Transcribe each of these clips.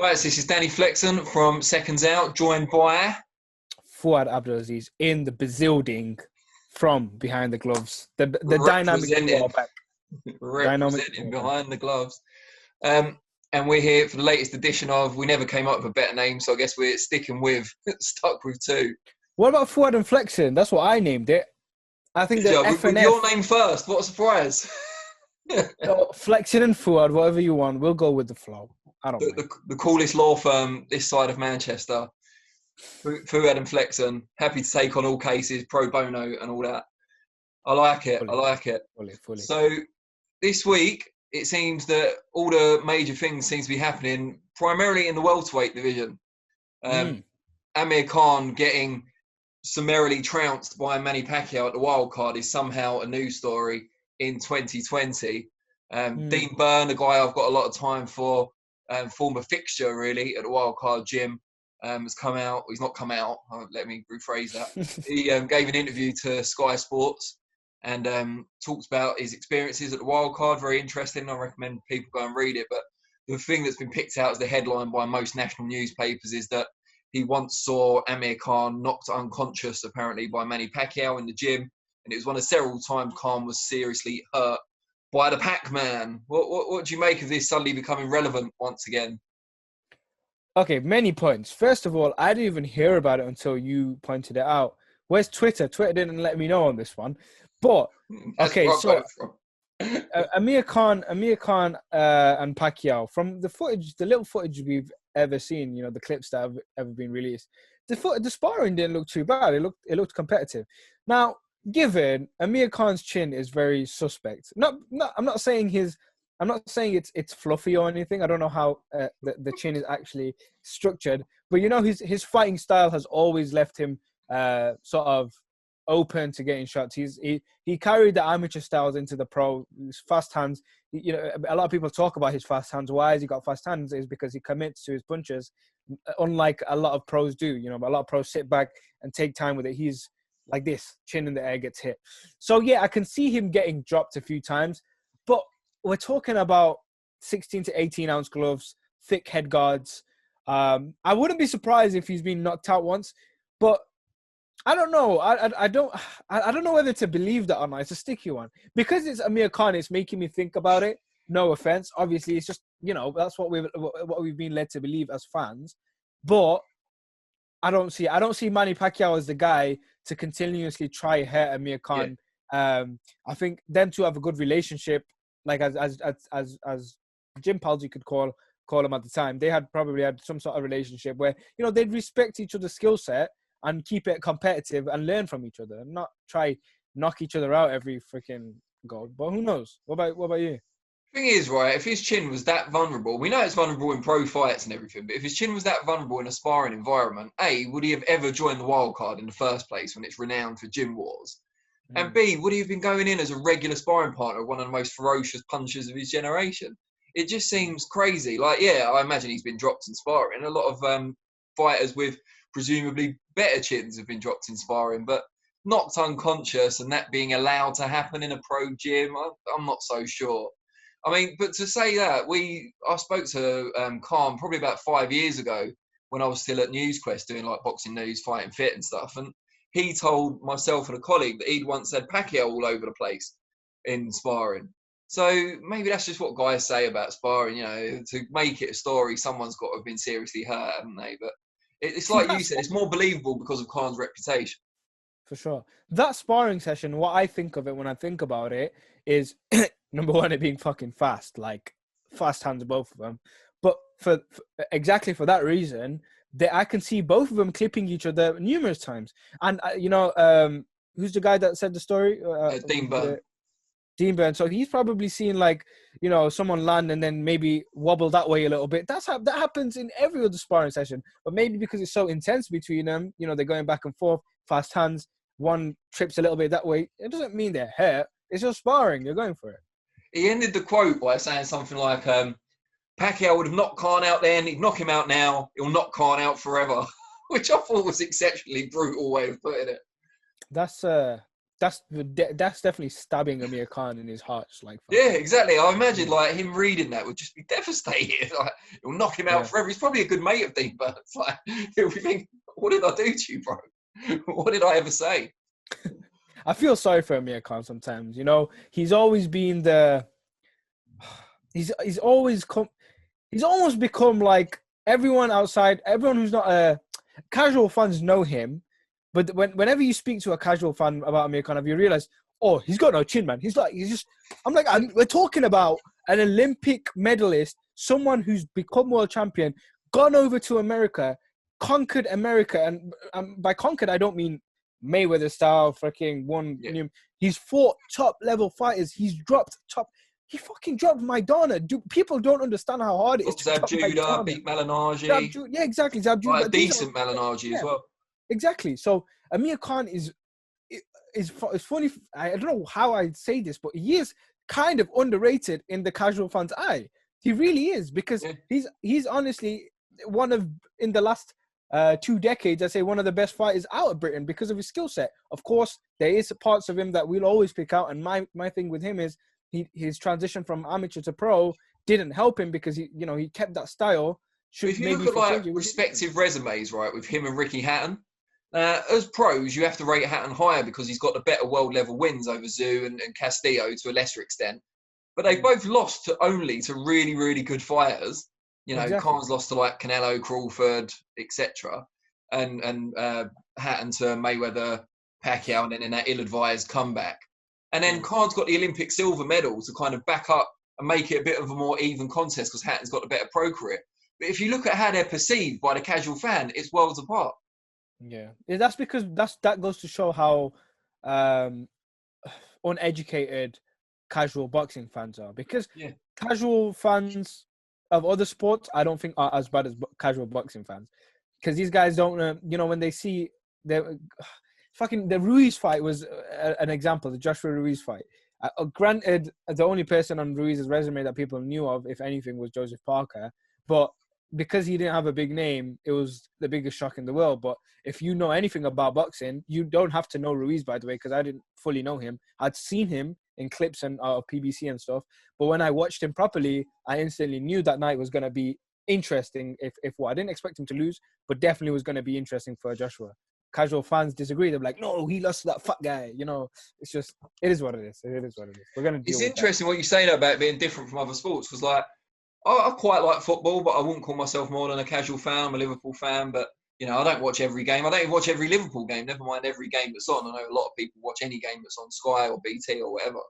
Right, so this is Danny Flexen from SecondsOut, joined by Fuad Abdul-Aziz in the building from behind the gloves. The dynamic duo back. Representing behind the gloves. And we're here for the latest edition of, we never came up with a better name, so I guess we're stuck with two. What about Fuad and Flexen? That's what I named it. I think the F and F. Your name first, what a surprise. Flexen and Fuad, whatever you want, we'll go with the flow. I don't know. The coolest law firm this side of Manchester. Fuad and Flexen, happy to take on all cases, pro bono and all that. I like it. Fully. So this week, it seems that all the major things seem to be happening primarily in the welterweight division. Amir Khan getting summarily trounced by Manny Pacquiao at the wild card is somehow a news story in 2020. Dean Benn, a guy I've got a lot of time for, former fixture really at the wild card gym, has come out. He's not come out. Let me rephrase that. He gave an interview to Sky Sports and talks about his experiences at the wild card. Very interesting. I recommend people go and read it. But the thing that's been picked out as the headline by most national newspapers is that he once saw Amir Khan knocked unconscious, apparently, by Manny Pacquiao in the gym. And it was one of several times Khan was seriously hurt by the Pac-Man. What do you make of this suddenly becoming relevant once again? Okay, many points. First of all, I didn't even hear about it until you pointed it out. Where's Twitter? Twitter didn't let me know on this one. But, okay, so Amir Khan and Pacquiao, from the footage, the little footage we've ever seen, the clips that have ever been released, the sparring didn't look too bad. It looked competitive. Now, given Amir Khan's chin is very suspect. I'm not saying it's fluffy or anything. I don't know how the chin is actually structured, but his fighting style has always left him sort of open to getting shots. He carried the amateur styles into the pro. His fast hands. A lot of people talk about his fast hands. Why has he got fast hands? Is because he commits to his punches, unlike a lot of pros do. A lot of pros sit back and take time with it. He's like this, chin in the air, gets hit. So yeah, I can see him getting dropped a few times, but we're talking about 16 to 18 ounce gloves, thick head guards. I wouldn't be surprised if he's been knocked out once, but I don't know. I don't know whether to believe that or not. It's a sticky one because it's Amir Khan. It's making me think about it. No offense, obviously, it's just that's what we've been led to believe as fans. But I don't see Manny Pacquiao as the guy to continuously try hurt Amir Khan. Yeah. I think them two have a good relationship. Like as gym pals, you could call them at the time. They probably had some sort of relationship where they'd respect each other's skill set and keep it competitive and learn from each other, and not try knock each other out every freaking go. But who knows? What about you? Thing is, right, if his chin was that vulnerable, we know it's vulnerable in pro fights and everything, but if his chin was that vulnerable in a sparring environment, A, would he have ever joined the wild card in the first place when it's renowned for gym wars? And B, would he have been going in as a regular sparring partner of one of the most ferocious punchers of his generation? It just seems crazy. Like, yeah, I imagine he's been dropped in sparring. A lot of fighters with presumably better chins have been dropped in sparring, but knocked unconscious and that being allowed to happen in a pro gym, I'm not so sure. I mean, but to say that, I spoke to Khan probably about 5 years ago when I was still at NewsQuest doing like boxing news, fighting fit and stuff, and he told myself and a colleague that he'd once had Pacquiao all over the place in sparring. So maybe that's just what guys say about sparring, to make it a story, someone's got to have been seriously hurt, haven't they? But it's like you said, it's more believable because of Khan's reputation. For sure. That sparring session, what I think of it when I think about it is, number one, it being fucking fast, like fast hands, both of them. But for exactly for that reason, I can see both of them clipping each other numerous times. And, who's the guy that said the story? Dean Benn. Dean Benn. So he's probably seen someone land and then maybe wobble that way a little bit. That happens in every other sparring session. But maybe because it's so intense between them, they're going back and forth, fast hands, one trips a little bit that way. It doesn't mean they're hurt. It's just sparring. You're going for it. He ended the quote by saying something like, Pacquiao would have knocked Khan out then, he'd knock him out now, he'll knock Khan out forever, which I thought was exceptionally brutal way of putting it. That's that's definitely stabbing Amir Khan in his heart. Like, yeah, exactly. I imagine like him reading that would just be devastated. Like, it'll knock him out forever. He's probably a good mate of Dean Burns. Like, he'll be thinking, what did I do to you, bro? What did I ever say? I feel sorry for Amir Khan sometimes. You know, he's always been he's almost become like everyone outside, everyone who's not a casual fans know him, but whenever you speak to a casual fan about Amir Khan, you realize, oh, he's got no chin, man. We're talking about an Olympic medalist, someone who's become world champion, gone over to America, conquered America, and by conquered I don't mean Mayweather style, freaking one. Yeah. He's fought top level fighters. He fucking dropped Maidana. People don't understand how hard it is to drop Maidana. Beat Malignaggi. Yeah, exactly. Zabjuda. Like a decent Malignaggi as well. Exactly. So Amir Khan is funny. I don't know how I'd say this, but he is kind of underrated in the casual fan's eye. He really is, because he's honestly in the last 2 decades, I'd say one of the best fighters out of Britain because of his skill set. Of course, there is parts of him that we'll always pick out, and my thing with him is his transition from amateur to pro didn't help him because he kept that style. If you look at like respective resumes, right, with him and Ricky Hatton, as pros, you have to rate Hatton higher because he's got the better world level wins over Zhu and Castillo to a lesser extent. But they both lost to really, really good fighters. You know, exactly. Khan's lost to like Canelo, Crawford, etc., and Hatton to Mayweather, Pacquiao, and then in that ill-advised comeback. And then Khan's got the Olympic silver medal to kind of back up and make it a bit of a more even contest because Hatton's got the better pro career. But if you look at how they're perceived by the casual fan, it's worlds apart. Yeah, that's because that goes to show how uneducated casual boxing fans are. Because casual fans of other sports, I don't think are as bad as casual boxing fans, because these guys don't, when they see the Ruiz fight was an example, the Joshua Ruiz fight. Granted, the only person on Ruiz's resume that people knew of, if anything, was Joseph Parker, but because he didn't have a big name, it was the biggest shock in the world. But if you know anything about boxing, you don't have to know Ruiz, by the way, because I didn't fully know him. I'd seen him in clips and PBC and stuff, but when I watched him properly, I instantly knew that night was going to be interesting. If I didn't expect him to lose, but definitely was going to be interesting for Joshua. Casual fans disagree. They're like, no, he lost to that fat guy. It's just, it is what it is. It is what it is. We're going to deal with interesting what you say about being different from other sports, because like, I quite like football, but I wouldn't call myself more than a casual fan. I'm a Liverpool fan, but I don't watch every game. I don't even watch every Liverpool game, never mind every game that's on. I know a lot of people watch any game that's on Sky or BT or whatever.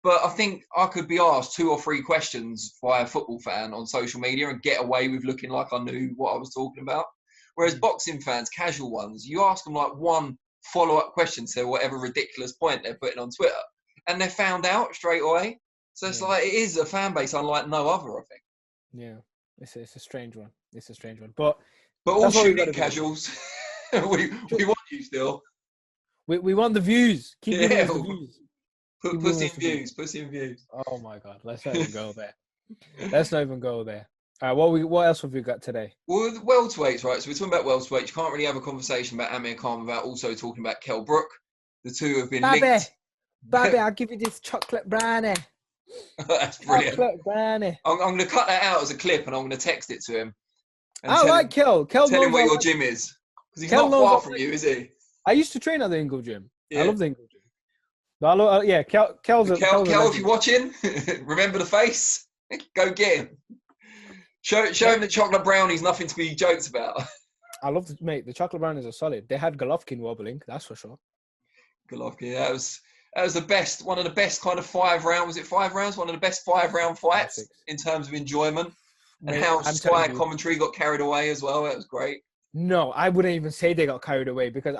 But I think I could be asked 2 or 3 questions by a football fan on social media and get away with looking like I knew what I was talking about. Whereas boxing fans, casual ones, you ask them like one follow-up question to whatever ridiculous point they're putting on Twitter, and they're found out straight away. So it's like, it is a fan base unlike no other, I think. Yeah, it's a strange one. It's a strange one. But all shooting casuals, we want you still. We want the views. Keep giving us the views. Pussy and views. Oh my God, let's not even go there. Let's not even go there. All right, what else have we got today? Well, the welterweights, right? So we're talking about welterweights. You can't really have a conversation about Amir Khan without also talking about Kell Brook. The two have been linked. Baby, I'll give you this chocolate brownie. That's brilliant. Chocolate brownie. I'm going to cut that out as a clip and I'm going to text it to him. I like Kell. Tell him where your gym is. Because he's not far from you, is he? I used to train at the Ingle gym. Yeah. I love the Ingle gym. Kell's Kell, if you're watching, remember the face. Go get him. Show him the chocolate brownie's nothing to be joked about. I love the chocolate brownies are solid. They had Golovkin wobbling, that's for sure. Golovkin, that was the best, one of the best kind of 5 rounds. Was it 5 rounds? One of the best 5-round fights in terms of enjoyment. And how Sky commentary got carried away as well. That was great. No, I wouldn't even say they got carried away, because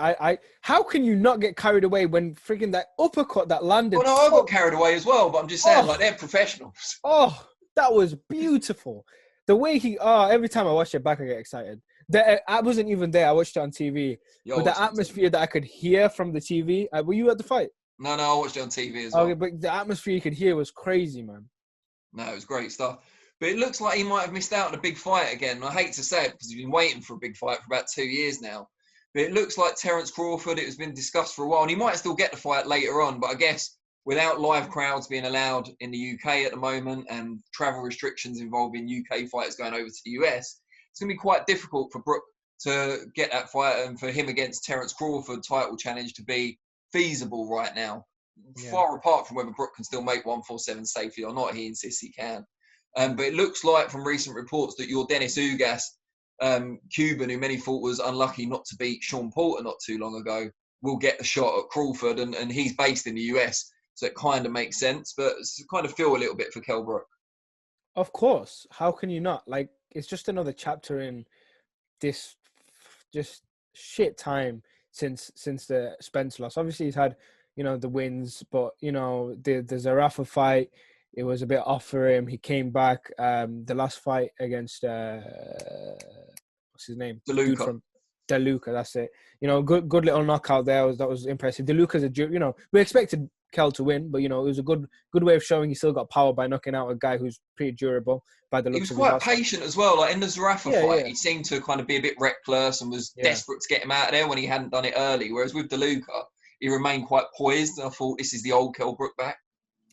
how can you not get carried away when freaking that uppercut that landed? Well, no, I got carried away as well, but I'm just saying, like, they're professionals. Oh, that was beautiful. The way every time I watch it back, I get excited. I wasn't even there. I watched it on TV. But the atmosphere that I could hear from the TV. Were you at the fight? No, I watched it on TV as well. Okay, but the atmosphere you could hear was crazy, man. No, it was great stuff. But it looks like he might have missed out on a big fight again. I hate to say it because he's been waiting for a big fight for about 2 years now. But it looks like Terence Crawford, it has been discussed for a while, and he might still get the fight later on, but I guess without live crowds being allowed in the UK at the moment and travel restrictions involving UK fighters going over to the US, it's going to be quite difficult for Brook to get that fight and for him against Terence Crawford title challenge to be feasible right now. Yeah. Far apart from whether Brook can still make 147 safely or not, he insists he can. But it looks like from recent reports that your Dennis Ugas, Cuban, who many thought was unlucky not to beat Sean Porter not too long ago, will get the shot at Crawford, and he's based in the US, so it kind of makes sense, but it's kind of feel a little bit for Kell Brook. Of course. How can you not? Like, it's just another chapter in this just shit time since the Spence loss. Obviously, he's had, the wins, but, the Zarafa fight, it was a bit off for him. He came back. The last fight against, what's his name? DeLuca, that's it. Good little knockout there. That was impressive. DeLuca's we expected Kell to win, but, it was a good way of showing he still got power by knocking out a guy who's pretty durable by the looks of his. He was quite patient as well. Like in the Zarafa fight, he seemed to kind of be a bit reckless and was desperate to get him out of there when he hadn't done it early. Whereas with DeLuca, he remained quite poised. And I thought, this is the old Kell Brook back.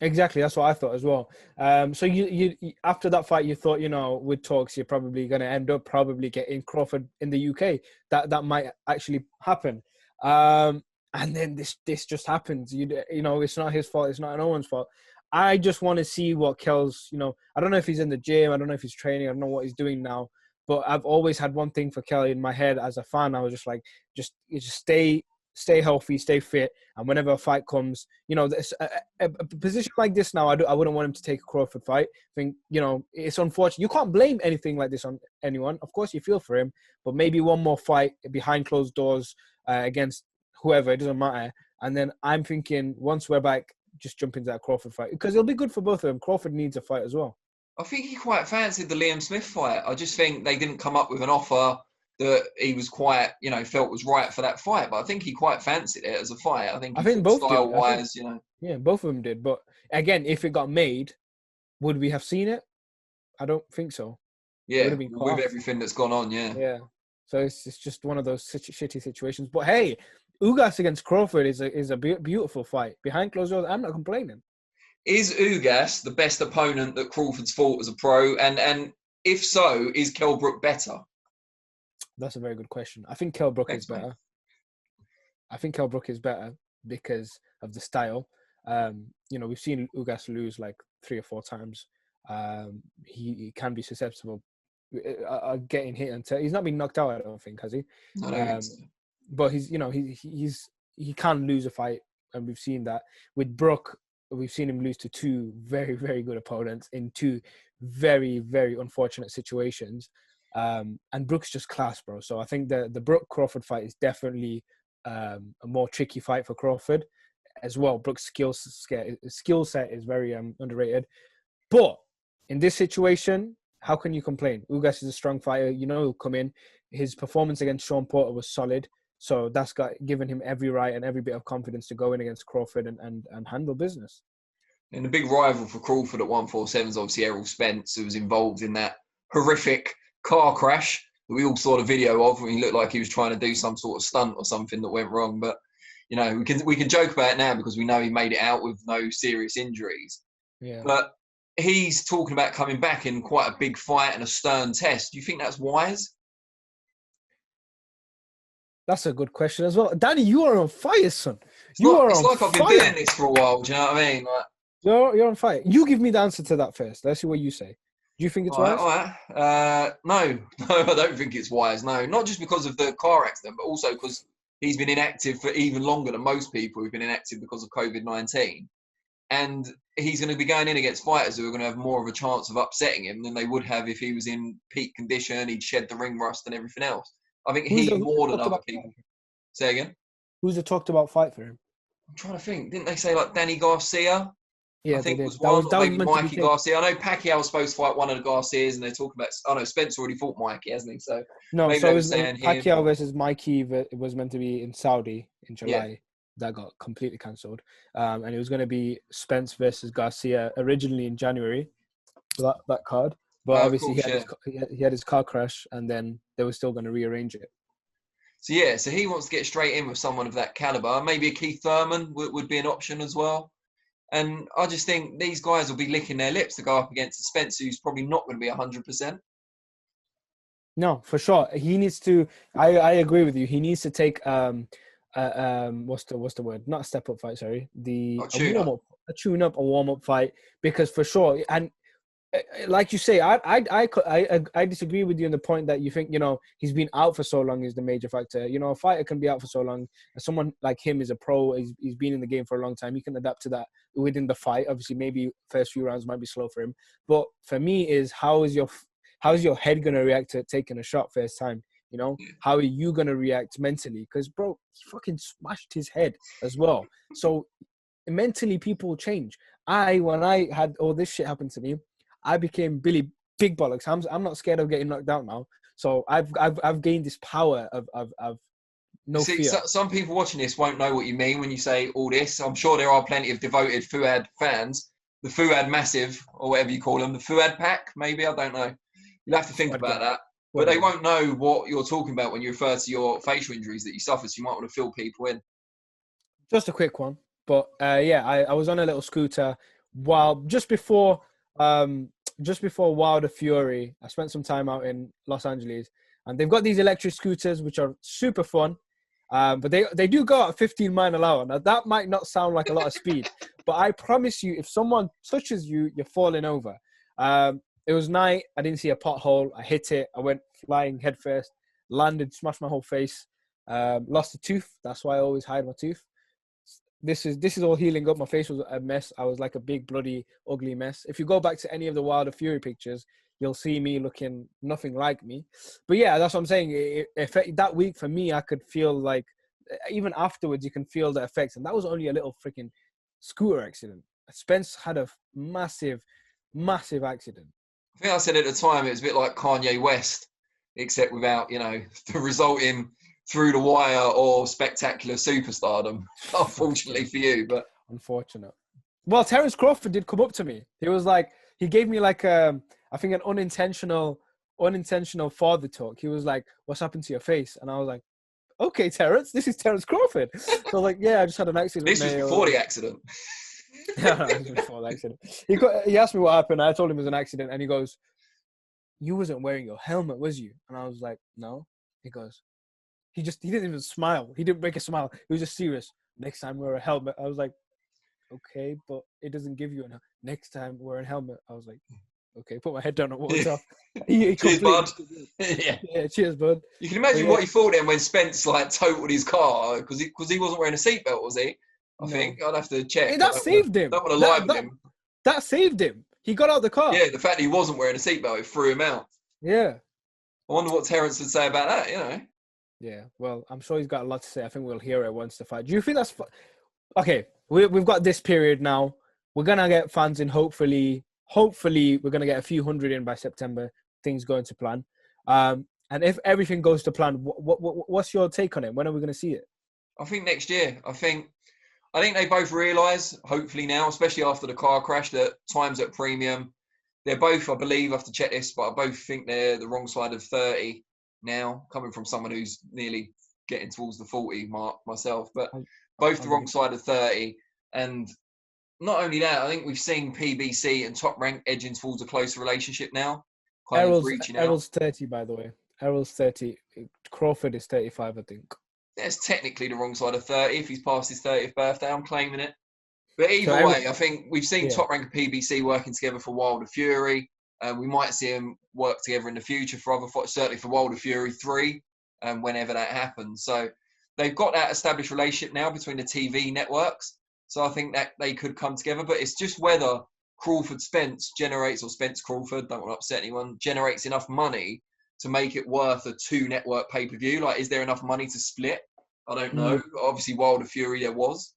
Exactly, that's what I thought as well. So you after that fight, you thought, with talks, you're probably going to end up getting Crawford in the UK. That might actually happen. And then this just happens. It's not his fault. It's not no one's fault. I just want to see what Kell's. I don't know if he's in the gym. I don't know if he's training. I don't know what he's doing now. But I've always had one thing for Kell in my head as a fan. I was just like, just stay healthy, stay fit, and whenever a fight comes, a position like this now, I wouldn't want him to take a Crawford fight. I think, it's unfortunate. You can't blame anything like this on anyone. Of course, you feel for him, but maybe one more fight behind closed doors against whoever, it doesn't matter. And then I'm thinking, once we're back, just jump into that Crawford fight, because it'll be good for both of them. Crawford needs a fight as well. I think he quite fancied the Liam Smith fight. I just think they didn't come up with an offer that he was quite, felt was right for that fight. But I think he quite fancied it as a fight. I think both style-wise, Yeah, both of them did. But again, if it got made, would we have seen it? I don't think so. Yeah, with everything that's gone on, yeah. Yeah. So it's just one of those shitty situations. But hey, Ugas against Crawford is a beautiful fight. Behind closed doors, I'm not complaining. Is Ugas the best opponent that Crawford's fought as a pro? And if so, is Kell Brook better? That's a very good question. I think Kell Brook is better. Mate. I think Kell Brook is better because of the style. We've seen Ugas lose like 3 or 4 times. He can be susceptible getting hit until he's not been knocked out. I don't think, has he? I don't think so. But he can lose a fight, and we've seen that with Brook. We've seen him lose to 2 very, very good opponents in 2 very, very unfortunate situations. And Brook's just class, bro. So I think the Brook Crawford fight is definitely a more tricky fight for Crawford as well. Brook's skill set is very underrated. But in this situation, how can you complain? Ugas is a strong fighter. He'll come in. His performance against Sean Porter was solid. So that's given him every right and every bit of confidence to go in against Crawford and handle business. And the big rival for Crawford at 147 is obviously Errol Spence, who was involved in that horrific car crash that we all saw the video of when he looked like he was trying to do some sort of stunt or something that went wrong. But, we can joke about it now because we know he made it out with no serious injuries. Yeah. But he's talking about coming back in quite a big fight and a stern test. Do you think that's wise? That's a good question as well. Danny, you are on fire, son. It's like I've been doing this for a while. Do you know what I mean? Like, you're on fire. You give me the answer to that first. Let's see what you say. Do you think it's wise? All right. No, I don't think it's wise. No, not just because of the car accident, but also because he's been inactive for even longer than most people who've been inactive because of COVID-19. And he's going to be going in against fighters who are going to have more of a chance of upsetting him than they would have if he was in peak condition, he'd shed the ring rust and everything else. I think he more than other people. Say again? Who's the talked about fight for him? I'm trying to think. Didn't they say like Danny Garcia? Yeah, I think it was one. Maybe Mikey Garcia. I know Pacquiao was supposed to fight one of the Garcias, and they're talking about. Oh no, Spence already fought Mikey, hasn't he? So no. So it was Pacquiao versus Mikey. It was meant to be in Saudi in July. Yeah. That got completely cancelled, and it was going to be Spence versus Garcia originally in January. For that card. But obviously he had his car crash, and then they were still going to rearrange it. So yeah, so he wants to get straight in with someone of that caliber. Maybe a Keith Thurman would be an option as well. And I just think these guys will be licking their lips to go up against a Spence who's probably not going to be 100%. No, for sure. He needs to. I agree with you. He needs to take what's the word? Not a step up fight. Sorry, a warm up, a tune up, a warm up fight. Because for sure, and like you say, I disagree with you on the point that you think, he's been out for so long is the major factor. A fighter can be out for so long. Someone like him is a pro. He's been in the game for a long time. He can adapt to that within the fight. Obviously, maybe first few rounds might be slow for him. But for me, is how is your head gonna react to taking a shot first time? How are you gonna react mentally? Because bro, he fucking smashed his head as well. So mentally, people change. When I had all this shit happen to me, I became Billy Big Bollocks. I'm not scared of getting knocked out now. So I've gained this power of no fear. Some people watching this won't know what you mean when you say all this. I'm sure there are plenty of devoted Fuad fans. The Fuad Massive, or whatever you call them. The Fuad Pack, maybe? I don't know. You'll have to think about that. But they won't know what you're talking about when you refer to your facial injuries that you suffered. So you might want to fill people in. Just a quick one. But I was on a little scooter just before Wilder Fury. I spent some time out in Los Angeles, and they've got these electric scooters which are super fun, but they do go at 15 miles an hour. Now that might not sound like a lot of speed, but I promise you, if someone touches you, you're falling over. It was night. I didn't see a pothole. I hit it. I went flying headfirst, landed, smashed my whole face, lost a tooth. That's why I always hide my tooth. This is all healing up. My face was a mess. I was like a big, bloody, ugly mess. If you go back to any of the Wilder Fury pictures, you'll see me looking nothing like me. But yeah, that's what I'm saying. That week for me, I could feel like, even afterwards, you can feel the effects. And that was only a little freaking scooter accident. Spence had a massive, massive accident. I think I said at the time it was a bit like Kanye West, except without, the resulting through the wire or spectacular superstardom, unfortunately for you. But unfortunate. Well, Terence Crawford did come up to me. He was like, he gave me like I think an unintentional father talk. He was like, "What's happened to your face?" And I was like, "Okay, Terence, this is Terence Crawford." So I was like, "Yeah, I just had an accident." This was before the accident. No, this was before the accident. He asked me what happened. I told him it was an accident, and he goes, "You wasn't wearing your helmet, was you?" And I was like, "No." He goes, he didn't even smile. He didn't make a smile. He was just serious. "Next time wear a helmet." I was like, "Okay, but it doesn't give you a next time wear a helmet." I was like, "Okay," put my head down and walked off. Cheers, bud. Yeah, cheers, bud. You can imagine what he thought then when Spence totaled his car because he wasn't wearing a seatbelt, was he? I think I'd have to check. Hey, that saved him. Don't want to lie with him. That saved him. He got out the car. Yeah, the fact that he wasn't wearing a seatbelt, it threw him out. Yeah. I wonder what Terence would say about that, Yeah, well, I'm sure he's got a lot to say. I think we'll hear it once the fight. Do you think that's... Okay, we've got this period now. We're going to get fans in, hopefully we're going to get a few hundred in by September. Things going to plan. And if everything goes to plan, what's your take on it? When are we going to see it? I think next year. I think they both realise, hopefully now, especially after the car crash, that time's at premium. They're both, I believe, I have to check this, but I both think they're the wrong side of 30 now, coming from someone who's nearly getting towards the 40 mark myself. But both the wrong side of 30. And not only that, I think we've seen PBC and Top Rank edging towards a closer relationship now. Errol's 30, by the way. Errol's 30. Crawford is 35, I think. That's technically the wrong side of 30. If he's past his 30th birthday, I'm claiming it. But either way, I think we've seen Top Rank and PBC working together for Wilder Fury. We might see them work together in the future for other fights, certainly for Wilder Fury 3, whenever that happens. So they've got that established relationship now between the TV networks. So I think that they could come together. But it's just whether Crawford-Spence generates, or Spence-Crawford, don't want to upset anyone, generates enough money to make it worth a 2-network pay-per-view. Like, is there enough money to split? I don't know. Obviously, Wilder Fury there was.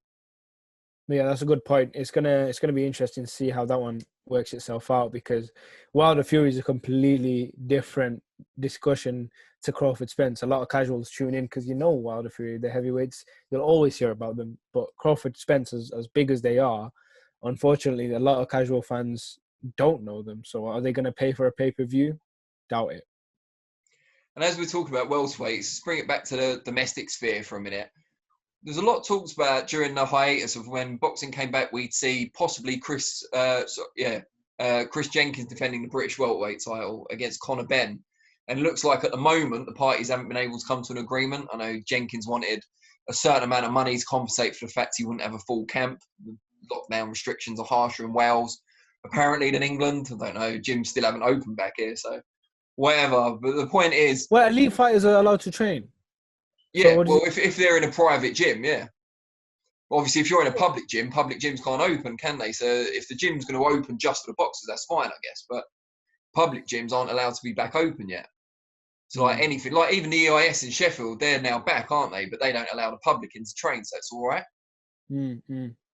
Yeah, that's a good point. It's gonna be interesting to see how that one works itself out, because Wilder Fury is a completely different discussion to Crawford Spence. A lot of casuals tune in because Wilder Fury, the heavyweights, you'll always hear about them. But Crawford Spence, as big as they are, unfortunately, a lot of casual fans don't know them. So are they going to pay for a pay-per-view? Doubt it. And as we're talking about welterweights, let's bring it back to the domestic sphere for a minute. There's a lot talked about during the hiatus of when boxing came back, we'd see possibly Chris Jenkins defending the British welterweight title against Conor Benn. And it looks like at the moment, the parties haven't been able to come to an agreement. I know Jenkins wanted a certain amount of money to compensate for the fact he wouldn't have a full camp. The lockdown restrictions are harsher in Wales, apparently, than England. I don't know. Gyms still haven't opened back here, so whatever. But the point is... Well, elite fighters are allowed to train. Yeah, so well, if they're in a private gym, yeah. Obviously, if you're in a public gyms can't open, can they? So if the gym's going to open just for the boxers, that's fine, I guess. But public gyms aren't allowed to be back open yet. So like anything, like even the EIS in Sheffield, they're now back, aren't they? But they don't allow the public in to train, so it's all right.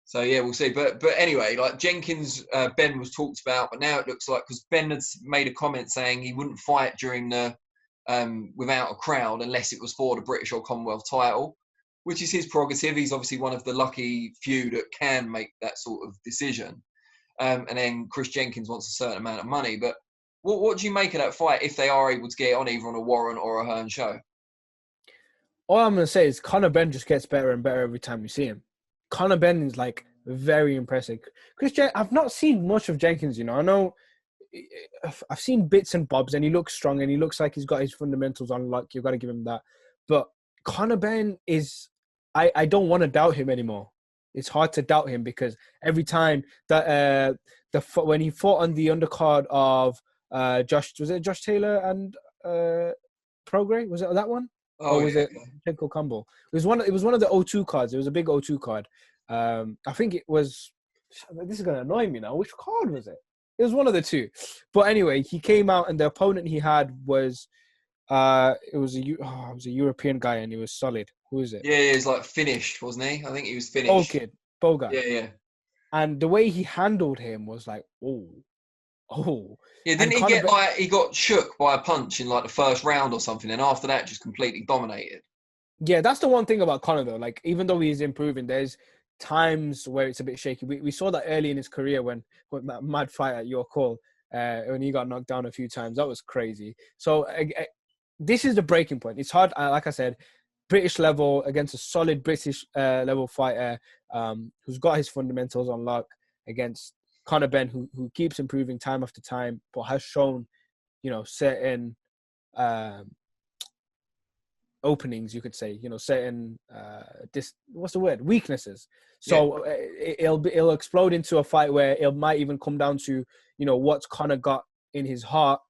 So yeah, we'll see. But anyway, like Jenkins, Benn was talked about, but now it looks like, because Benn had made a comment saying he wouldn't fight during the without a crowd unless it was for the British or Commonwealth title, which is his prerogative. He's obviously one of the lucky few that can make that sort of decision. And then Chris Jenkins wants a certain amount of money. But what do you make of that fight if they are able to get on either on a Warren or a Hearn show? All I'm going to say is Conor Benn just gets better and better every time you see him. Conor Benn is like very impressive. I've not seen much of Jenkins, you know. I know I've seen bits and bobs, and he looks strong, and he looks like he's got his fundamentals on lock. You've got to give him that. But Conor Benn is, I don't want to doubt him anymore. It's hard to doubt him because every time that when he fought on the undercard of Josh Taylor and Prograis, was it that one? Oh, or was it Jenko Campbell? It was one of the O2 cards. It was a big O2 card. I think it was. This is gonna annoy me now. Which card was it? It was one of the two. But anyway, he came out, and the opponent he had was it was a European guy, and he was solid. Who is it? Yeah, he was like finished, wasn't he? I think he was finished. Old kid, Boga. Yeah. And the way he handled him was like, oh. Yeah, didn't he get he got shook by a punch in like the first round or something, and after that just completely dominated. Yeah, that's the one thing about Conor though. Like, even though he's improving, there's times where it's a bit shaky. We saw that early in his career when that mad fight at your call, when he got knocked down a few times. That was crazy. So this is the breaking point. It's hard, like I said, British level against a solid British level fighter who's got his fundamentals on lock against Conor Benn, who keeps improving time after time, but has shown, certain openings, you could say, certain what's the word? Weaknesses. So it'll explode into a fight where it might even come down to, what's Conor got in his heart.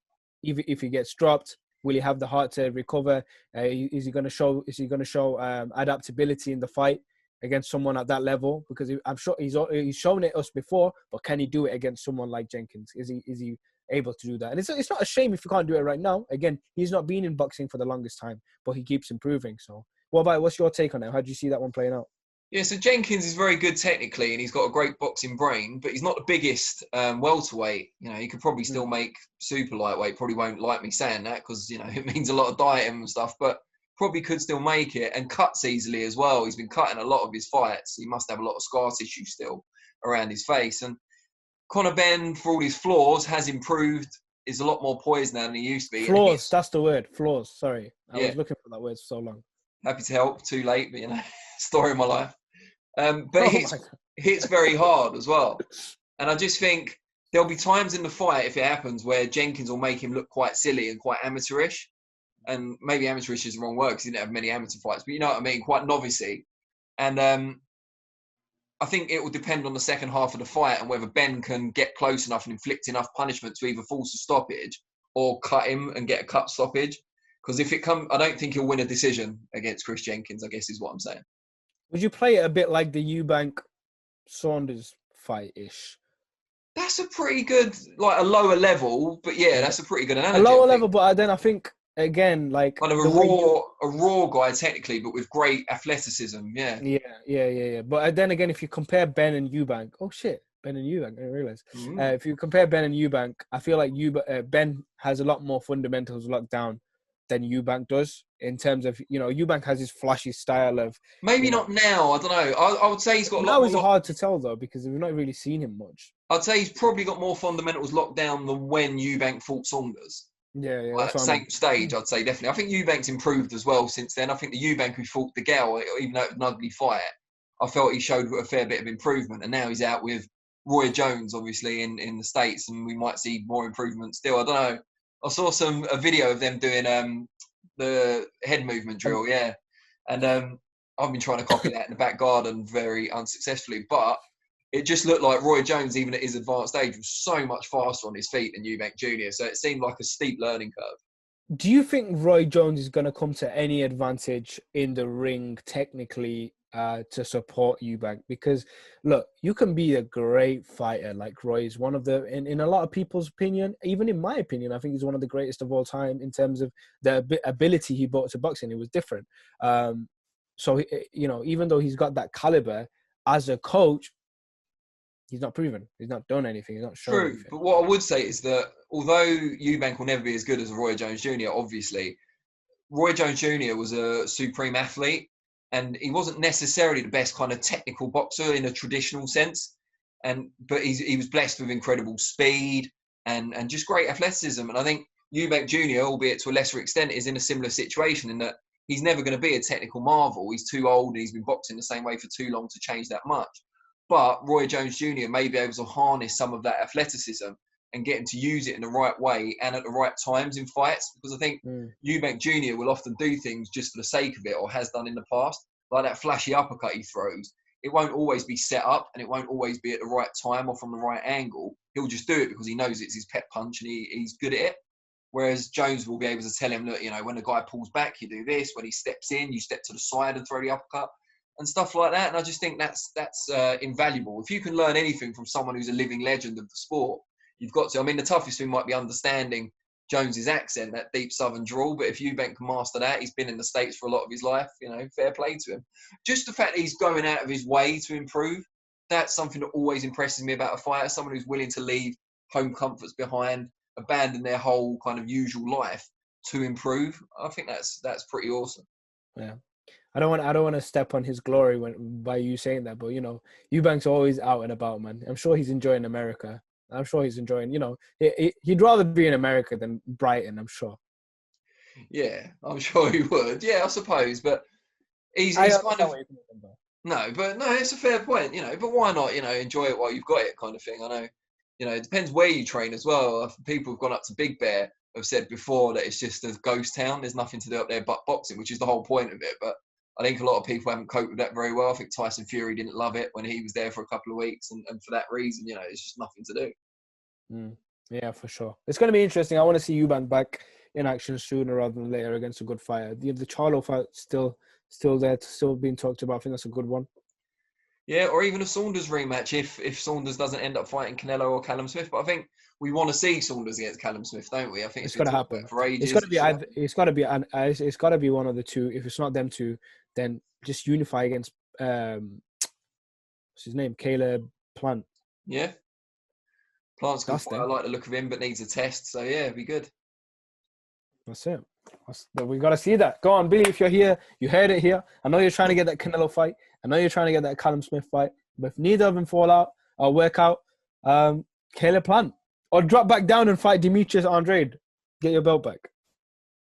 If he gets dropped, will he have the heart to recover? Is he going to show adaptability in the fight against someone at that level? Because I'm sure he's shown it us before, but can he do it against someone like Jenkins? Is he able to do that? And it's not a shame if you can't do it right now. Again, he's not been in boxing for the longest time, but he keeps improving. So what's your take on it? How do you see that one playing out? Yeah, so Jenkins is very good technically, and he's got a great boxing brain, but he's not the biggest welterweight. He could probably still make super lightweight. Probably won't like me saying that because, it means a lot of dieting and stuff, but probably could still make it, and cuts easily as well. He's been cutting a lot of his fights. He must have a lot of scar tissue still around his face. And Conor Benn, for all his flaws, has improved. Is a lot more poised now than he used to be. Flaws, that's the word. Flaws, sorry. I was looking for that word for so long. Happy to help, too late, but story of my life. But hits very hard as well. And I just think there'll be times in the fight, if it happens, where Jenkins will make him look quite silly and quite amateurish. And maybe amateurish is the wrong word because he didn't have many amateur fights, but you know what I mean, quite novice-y. And I think it will depend on the second half of the fight and whether Benn can get close enough and inflict enough punishment to either force a stoppage or cut him and get a cut stoppage. Because if it comes, I don't think he'll win a decision against Chris Jenkins, I guess is what I'm saying. Would you play it a bit like the Eubank Saunders fight-ish? That's a pretty good, like a lower level, but yeah, that's a pretty good analogy. A lower level, but then I think, again, like kind of a raw guy technically, but with great athleticism. Yeah. But then again, if you compare Benn and Eubank, Benn and Eubank, I didn't realize. If you compare Benn and Eubank, I feel like Benn has a lot more fundamentals locked down than Eubank does, in terms of, Eubank has his flashy style of... Maybe not now, I don't know. I would say he's got a lot... Now it's hard to tell, though, because we've not really seen him much. I'd say he's probably got more fundamentals locked down than when Eubank fought Saunders. Yeah, Well, that's at the what I mean. same stage, I'd say definitely. I think Eubank's improved as well since then. I think the Eubank who fought the girl, even though it was an ugly fight, I felt he showed a fair bit of improvement. And now he's out with Roy Jones, obviously, in the States, and we might see more improvement still. I don't know. I saw a video of them doing the head movement drill, yeah. And I've been trying to copy that in the back garden very unsuccessfully. But it just looked like Roy Jones, even at his advanced age, was so much faster on his feet than Eubank Jr. So it seemed like a steep learning curve. Do you think Roy Jones is going to come to any advantage in the ring technically to support Eubank? Because look, you can be a great fighter like Roy is one of the, in a lot of people's opinion, even in my opinion, I think he's one of the greatest of all time in terms of the ability he brought to boxing. It was different. So, you know, even though he's got that caliber as a coach, he's not proven. He's not done anything. He's not shown True, anything. but what I would say is that although Eubank will never be as good as Roy Jones Jr., obviously, Roy Jones Jr. was a supreme athlete, and he wasn't necessarily the best kind of technical boxer in a traditional sense. But he was blessed with incredible speed and just great athleticism. And I think Eubank Jr., albeit to a lesser extent, is in a similar situation in that he's never going to be a technical marvel. He's too old and he's been boxing the same way for too long to change that much. But Roy Jones Jr. may be able to harness some of that athleticism and get him to use it in the right way and at the right times in fights. Because I think Eubank Jr. will often do things just for the sake of it, or has done in the past, like that flashy uppercut he throws. It won't always be set up and it won't always be at the right time or from the right angle. He'll just do it because he knows it's his pet punch and he's good at it. Whereas Jones will be able to tell him, look, you know, when the guy pulls back, you do this. When he steps in, you step to the side and throw the uppercut and stuff like that. And I just think that's invaluable. If you can learn anything from someone who's a living legend of the sport, you've got to. I mean, the toughest thing might be understanding Jones's accent, that deep southern drawl. But if Eubank can master that, he's been in the States for a lot of his life, you know, fair play to him. Just the fact that he's going out of his way to improve, that's something that always impresses me about a fighter, someone who's willing to leave home comforts behind, abandon their whole kind of usual life to improve. I think that's pretty awesome. Yeah. I don't want to step on his glory by you saying that, but you know, Eubank's always out and about, man. I'm sure he's enjoying America. I'm sure he's enjoying, you know, he'd rather be in America than Brighton, I'm sure. Yeah, I'm sure he would. Yeah, I suppose, but he's kind of no, it's a fair point, you know. But why not, you know, enjoy it while you've got it, kind of thing. I know, you know, it depends where you train as well. People who've gone up to Big Bear have said before that it's just a ghost town. There's nothing to do up there but boxing, which is the whole point of it. But I think a lot of people haven't coped with that very well. I think Tyson Fury didn't love it when he was there for a couple of weeks, and for that reason, you know, it's just nothing to do. Yeah, for sure. It's going to be interesting. I want to see Eubank back in action sooner rather than later against a good fighter. The Charlo fight still there, still being talked about. I think that's a good one. Yeah, or even a Saunders rematch if Saunders doesn't end up fighting Canelo or Callum Smith. But I think we want to see Saunders against Callum Smith, don't we? I think it's going to happen for ages. It's got to be one of the two. If it's not them two, then just unify against what's his name, Caleb Plant. Yeah, Plant's good. I like the look of him, but needs a test. So yeah, it'd be good. That's it. We got to see that. Go on, Billy. If you're here, you heard it here. I know you're trying to get that Canelo fight. I know you're trying to get that Callum Smith fight. But if neither of them fall out or work out, Caleb Plant. Or drop back down and fight Demetrius Andrade. Get your belt back.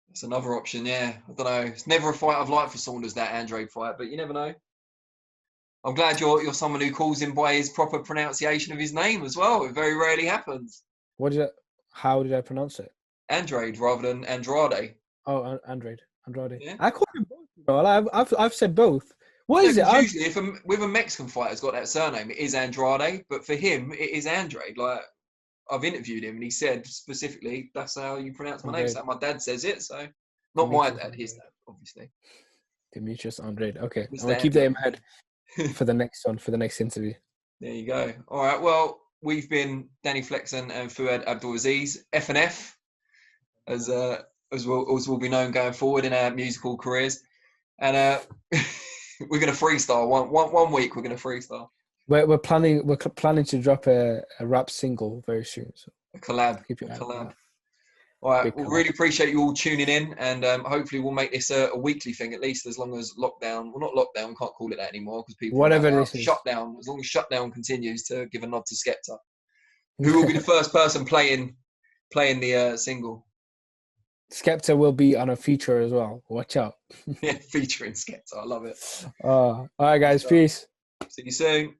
That's another option, yeah. I don't know. It's never a fight I've liked for Saunders, that Andrade fight, but you never know. I'm glad you're someone who calls him by his proper pronunciation of his name as well. It very rarely happens. How did I pronounce it? Andrade rather than Andrade. Oh, Andrade. Yeah. I call him both. You know? I've said both. What is it? Usually, if a Mexican fighter's got that surname, it is Andrade. But for him, it is Andrade. Like, I've interviewed him and he said specifically, that's how you pronounce my name. So my dad says it. So not my dad, his dad, obviously. Demetrius Andrade. Okay, I'm gonna keep that in my head for the next one, for the next interview. There you go. All right. Well, we've been Danny Flexen and Fuad Abdul-Aziz, F&F, as will be known going forward in our musical careers. And we're going to freestyle. One week we're going to freestyle. We're planning to drop a rap single very soon. So a collab. All right. We'll really appreciate you all tuning in, and hopefully we'll make this a weekly thing, at least as long as lockdown. Well, not lockdown. We can't call it that anymore because people. Whatever this is. Shutdown. As long as shutdown continues to give a nod to Skepta, who will be the first person playing the single. Skepta will be on a feature as well. Watch out. Yeah, featuring Skepta. I love it. All right, guys. Peace. See you soon.